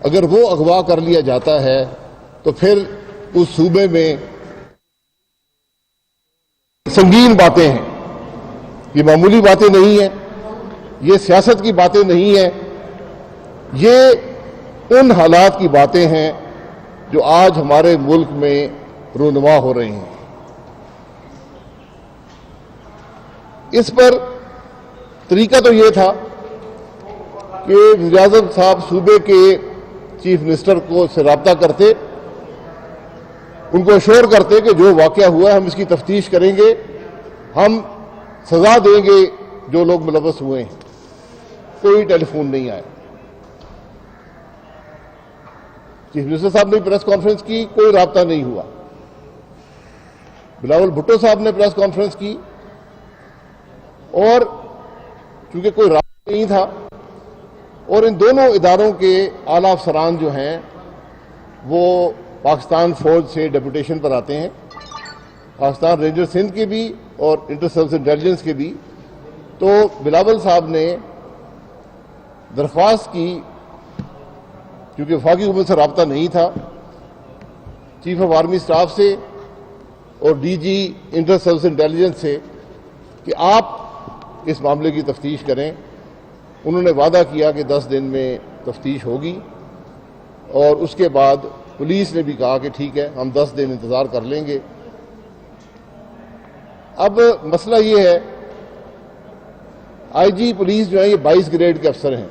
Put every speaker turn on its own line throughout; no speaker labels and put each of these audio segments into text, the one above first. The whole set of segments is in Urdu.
اگر وہ اغوا کر لیا جاتا ہے تو پھر اس صوبے میں سنگین باتیں ہیں. یہ معمولی باتیں نہیں ہیں, یہ سیاست کی باتیں نہیں ہیں, یہ ان حالات کی باتیں ہیں جو آج ہمارے ملک میں رونما ہو رہے ہیں. اس پر طریقہ تو یہ تھا کہ وزیر اعظم صاحب صوبے کے چیف منسٹر کو سے رابطہ کرتے, ان کو اشور کرتے کہ جو واقعہ ہوا ہے ہم اس کی تفتیش کریں گے, ہم سزا دیں گے جو لوگ ملوث ہوئے ہیں. کوئی ٹیلی فون نہیں آیا. چیف منسٹر صاحب نے پریس کانفرنس کی, کوئی رابطہ نہیں ہوا. بلاول بھٹو صاحب نے پریس کانفرنس کی, اور چونکہ کوئی رابطہ نہیں تھا, اور ان دونوں اداروں کے اعلیٰ افسران جو ہیں وہ پاکستان فوج سے ڈیپوٹیشن پر آتے ہیں, پاکستان رینجر سندھ کے بھی اور انٹر سروس انٹیلیجنس کے بھی. تو بلاول صاحب نے درخواست کی, کیونکہ وفاقی حکومت سے رابطہ نہیں تھا, چیف آف آرمی اسٹاف سے اور D G inter service intelligence سے کہ آپ اس معاملے کی تفتیش کریں. انہوں نے وعدہ کیا کہ 10 دن میں تفتیش ہوگی, اور اس کے بعد پولیس نے بھی کہا کہ ٹھیک ہے ہم 10 دن انتظار کر لیں گے. اب مسئلہ یہ ہے, آئی جی پولیس جو ہے یہ 22 گریڈ کے افسر ہیں,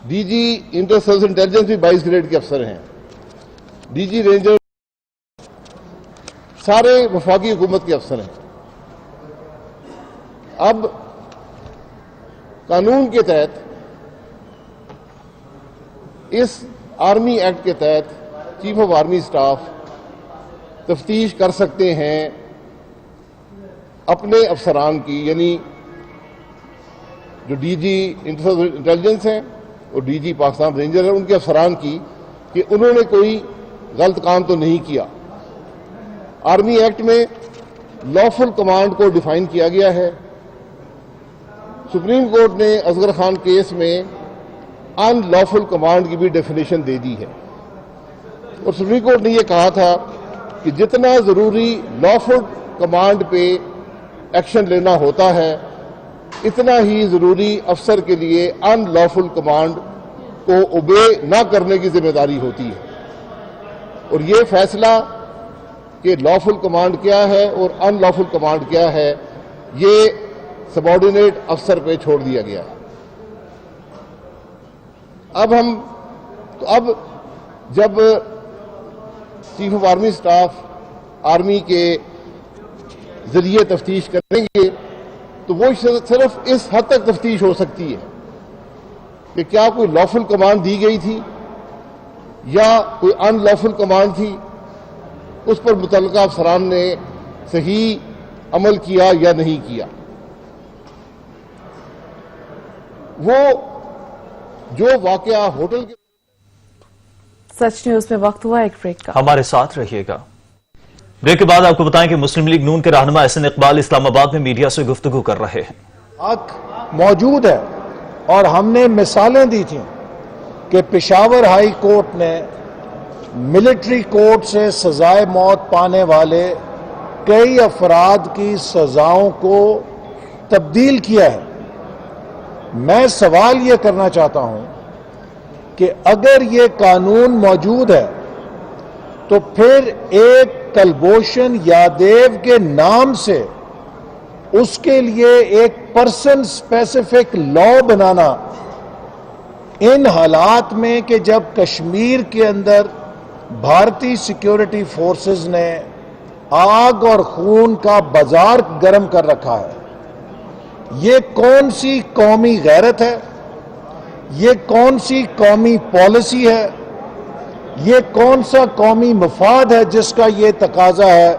D G inter service intelligence بھی 22 گریڈ کے افسر ہیں, ڈی جی رینجر سارے وفاقی حکومت کے افسر ہیں. اب قانون کے تحت, اس آرمی ایکٹ کے تحت چیف آف آرمی اسٹاف تفتیش کر سکتے ہیں اپنے افسران کی, یعنی جو ڈی جی انٹیلیجنس ہیں اور ڈی جی پاکستان رینجر ہیں, ان کے افسران کی, کہ انہوں نے کوئی غلط کام تو نہیں کیا. آرمی ایکٹ میں لافل کمانڈ کو ڈیفائن کیا گیا ہے. سپریم کورٹ نے اصغر خان کیس میں ان لافل کمانڈ کی بھی ڈیفینیشن دے دی ہے, اور سپریم کورٹ نے یہ کہا تھا کہ جتنا ضروری لافل کمانڈ پہ ایکشن لینا ہوتا ہے اتنا ہی ضروری افسر کے لیے ان لافل کمانڈ کو اوبے نہ کرنے کی ذمہ داری ہوتی ہے. اور یہ فیصلہ کہ لافل کمانڈ کیا ہے اور ان لافل کمانڈ کیا ہے, یہ سبارڈینیٹ افسر پہ چھوڑ دیا گیا ہے. اب جب chief of army staff army کے ذریعے تفتیش کریں گے تو وہ صرف اس حد تک تفتیش ہو سکتی ہے کہ کیا کوئی لافل کمانڈ دی گئی تھی یا کوئی ان لافل کمانڈ تھی, اس پر متعلقہ افسران نے صحیح عمل کیا یا نہیں کیا. وہ جو واقعہ ہوٹل کے
سچ نیوز میں وقت ہوا ایک بریک کا.
ہمارے ساتھ رہیے گا. بریک کے بعد آپ کو بتائیں کہ مسلم لیگ نون کے رہنما احسن اقبال اسلام آباد میں میڈیا سے گفتگو کر رہے ہیں.
حق موجود ہے, اور ہم نے مثالیں دی تھیں کہ پشاور ہائی کورٹ نے ملٹری کورٹ سے سزائے موت پانے والے کئی افراد کی سزاؤں کو تبدیل کیا ہے. میں سوال یہ کرنا چاہتا ہوں کہ اگر یہ قانون موجود ہے تو پھر ایک کلبھوشن یادیو کے نام سے اس کے لیے ایک پرسن اسپیسیفک لا بنانا ان حالات میں کہ جب کشمیر کے اندر بھارتی سیکیورٹی فورسز نے آگ اور خون کا بازار گرم کر رکھا ہے, یہ کون سی قومی غیرت ہے, یہ کون سی قومی پالیسی ہے, یہ کون سا قومی مفاد ہے جس کا یہ تقاضا ہے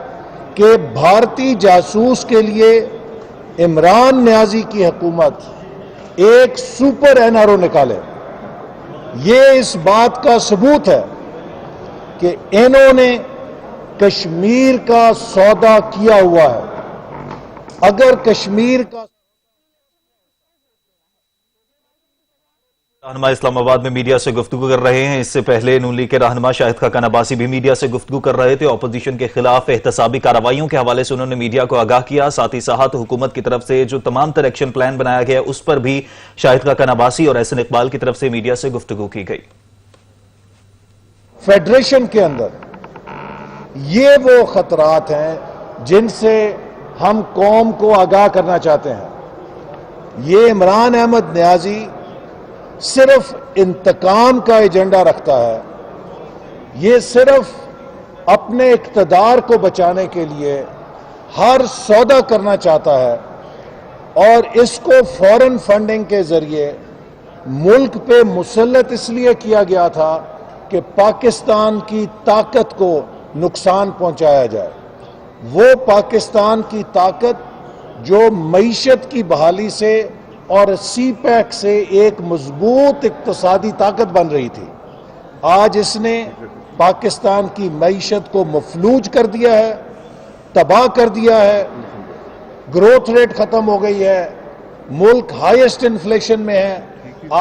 کہ بھارتی جاسوس کے لیے عمران نیازی کی حکومت ایک سپر این آر او نکالے. یہ اس بات کا ثبوت ہے کہ انہوں نے کشمیر کا سودا کیا ہوا ہے. اگر کشمیر کا
رہنما اسلام آباد میں میڈیا سے گفتگو کر رہے ہیں. اس سے پہلے نون لیگ کے رہنما شاہد خاقان عباسی بھی میڈیا سے گفتگو کر رہے تھے. اپوزیشن کے خلاف احتسابی کارروائیوں کے حوالے سے انہوں نے میڈیا کو آگاہ کیا. ساتھ ہی ساتھ حکومت کی طرف سے جو تمام تر ایکشن پلان بنایا گیا اس پر بھی شاہد خاقان عباسی اور احسن اقبال کی طرف سے میڈیا سے گفتگو کی گئی.
فیڈریشن کے اندر یہ وہ خطرات ہیں جن سے ہم قوم کو آگاہ کرنا چاہتے ہیں. یہ عمران احمد نیازی صرف انتقام کا ایجنڈا رکھتا ہے. یہ صرف اپنے اقتدار کو بچانے کے لیے ہر سودا کرنا چاہتا ہے اور اس کو فورن فنڈنگ کے ذریعے ملک پہ مسلط اس لیے کیا گیا تھا کہ پاکستان کی طاقت کو نقصان پہنچایا جائے. وہ پاکستان کی طاقت جو معیشت کی بحالی سے اور سی پیک سے ایک مضبوط اقتصادی طاقت بن رہی تھی، آج اس نے پاکستان کی معیشت کو مفلوج کر دیا ہے، تباہ کر دیا ہے. گروتھ ریٹ ختم ہو گئی ہے، ملک ہائیسٹ انفلیشن میں ہے.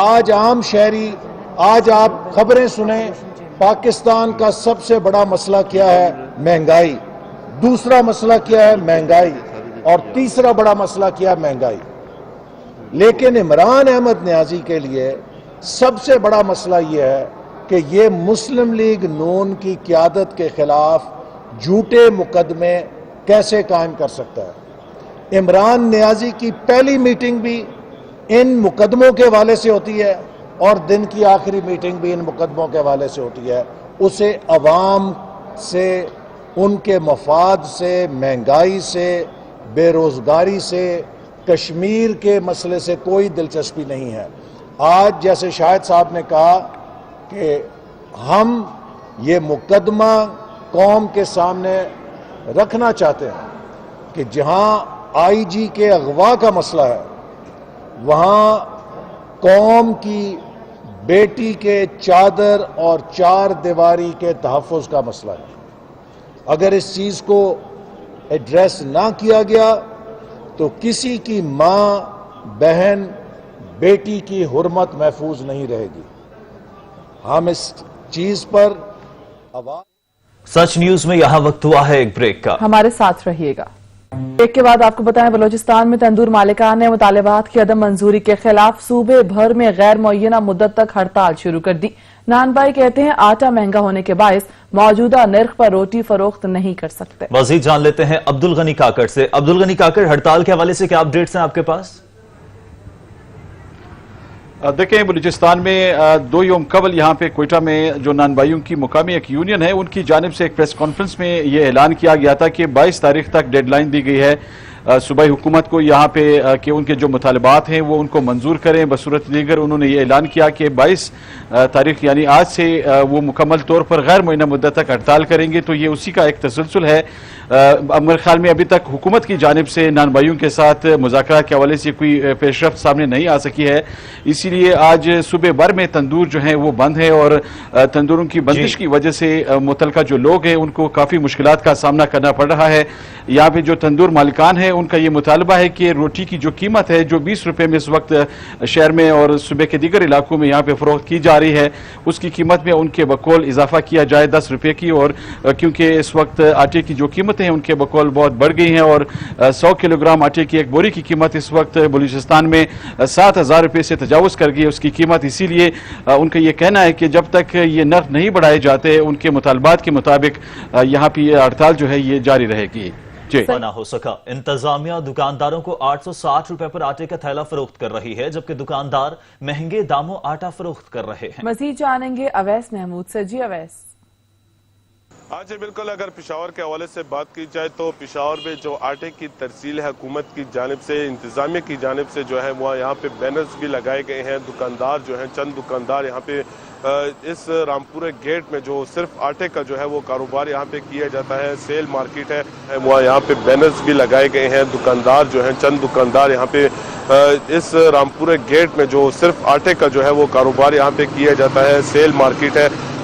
آج عام شہری، آج آپ خبریں سنیں، پاکستان کا سب سے بڑا مسئلہ کیا ہے؟ مہنگائی. دوسرا مسئلہ کیا ہے؟ مہنگائی. اور تیسرا بڑا مسئلہ کیا ہے؟ مہنگائی. لیکن عمران احمد نیازی کے لیے سب سے بڑا مسئلہ یہ ہے کہ یہ مسلم لیگ نون کی قیادت کے خلاف جھوٹے مقدمے کیسے قائم کر سکتا ہے. عمران نیازی کی پہلی میٹنگ بھی ان مقدموں کے حوالے سے ہوتی ہے اور دن کی آخری میٹنگ بھی ان مقدموں کے حوالے سے ہوتی ہے. اسے عوام سے، ان کے مفاد سے، مہنگائی سے، بے روزگاری سے، کشمیر کے مسئلے سے کوئی دلچسپی نہیں ہے. آج جیسے شاہد صاحب نے کہا کہ ہم یہ مقدمہ قوم کے سامنے رکھنا چاہتے ہیں کہ جہاں آئی جی کے اغوا کا مسئلہ ہے وہاں قوم کی بیٹی کے چادر اور چار دیواری کے تحفظ کا مسئلہ ہے. اگر اس چیز کو ایڈریس نہ کیا گیا تو کسی کی ماں، بہن، بیٹی کی حرمت محفوظ نہیں رہے گی. ہم اس چیز پر
سچ نیوز میں یہاں وقت ہوا ہے ایک بریک کا.
ہمارے ساتھ رہیے گا. بریک کے بعد آپ کو بتائیں بلوچستان میں تندور مالکان نے مطالبات کی عدم منظوری کے خلاف صوبے بھر میں غیر معینہ مدت تک ہڑتال شروع کر دی. نان بھائی کہتے ہیں آٹا مہنگا ہونے کے باعث موجودہ نرخ پر روٹی فروخت نہیں کر سکتے.
مزید جان لیتے ہیں عبدالغنی کاکڑ سے. عبدالغنی کاکڑ، ہڑتال کے حوالے سے کیا اپڈیٹس ہیں آپ کے پاس؟
دیکھیں، بلوچستان میں 2 یوم قبل یہاں پہ کوئٹہ میں جو نان بھائیوں کی مقامی ایک یونین ہے ان کی جانب سے ایک پریس کانفرنس میں یہ اعلان کیا گیا تھا کہ 22 تاریخ تک ڈیڈ لائن دی گئی ہے صوبائی حکومت کو یہاں پہ کہ ان کے جو مطالبات ہیں وہ ان کو منظور کریں. بصورت دیگر انہوں نے یہ اعلان کیا کہ 22 تاریخ یعنی آج سے وہ مکمل طور پر غیر معینہ مدت تک ہڑتال کریں گے. تو یہ اسی کا ایک تسلسل ہے. میرے خیال میں ابھی تک حکومت کی جانب سے نان بھائیوں کے ساتھ مذاکرات کے حوالے سے کوئی پیش رفت سامنے نہیں آ سکی ہے. اسی لیے آج صوبے بھر میں تندور جو ہیں وہ بند ہیں اور تندوروں کی بندش کی وجہ سے متعلقہ جو لوگ ہیں ان کو کافی مشکلات کا سامنا کرنا پڑ رہا ہے. یہاں پہ جو تندور مالکان ہیں ان کا یہ مطالبہ ہے کہ روٹی کی جو قیمت ہے جو 20 روپے میں اس وقت شہر میں اور صوبے کے دیگر علاقوں میں یہاں پہ فروخت کی جا رہی ہے اس کی قیمت میں ان کے بقول اضافہ کیا جائے 10 روپے کی. اور کیونکہ اس وقت آٹے کی جو قیمتیں ہیں ان کے بقول بہت بڑھ گئی ہیں اور 100 کلو گرام آٹے کی ایک بوری کی قیمت اس وقت بلوچستان میں 7,000 روپے سے تجاوز کر گئی اس کی قیمت. اسی لیے ان کا یہ کہنا ہے کہ جب تک یہ نرخ نہیں بڑھائے جاتے ان کے مطالبات کے مطابق یہاں پہ یہ ہڑتال جو ہے یہ جاری رہے گی.
نہ ہو سکا. انتظامیہ دکانداروں کو 860 روپے پر آٹے کا تھیلا فروخت کر رہی ہے جبکہ دکاندار مہنگے داموں آٹا فروخت کر رہے ہیں.
مزید جانیں گے اویس محمود سے. جی اویس.
آج بالکل اگر پشاور کے حوالے سے بات کی جائے تو پشاور میں جو آٹے کی ترسیل ہے حکومت کی جانب سے، انتظامیہ کی جانب سے جو ہے وہ یہاں پہ بینرز بھی لگائے گئے ہیں. دکاندار جو ہیں، چند دکاندار یہاں پہ اس رامپورے گیٹ میں جو صرف آٹے کا جو ہے وہ کاروبار یہاں پہ کیا جاتا ہے، سیل مارکیٹ ہے وہ یہاں پہ بینرز بھی لگائے گئے ہیں. دکاندار جو ہیں، چند دکاندار یہاں پہ اس رامپورے گیٹ میں جو صرف آٹے کا جو ہے وہ کاروبار یہاں پہ کیا جاتا ہے، سیل مارکیٹ ہے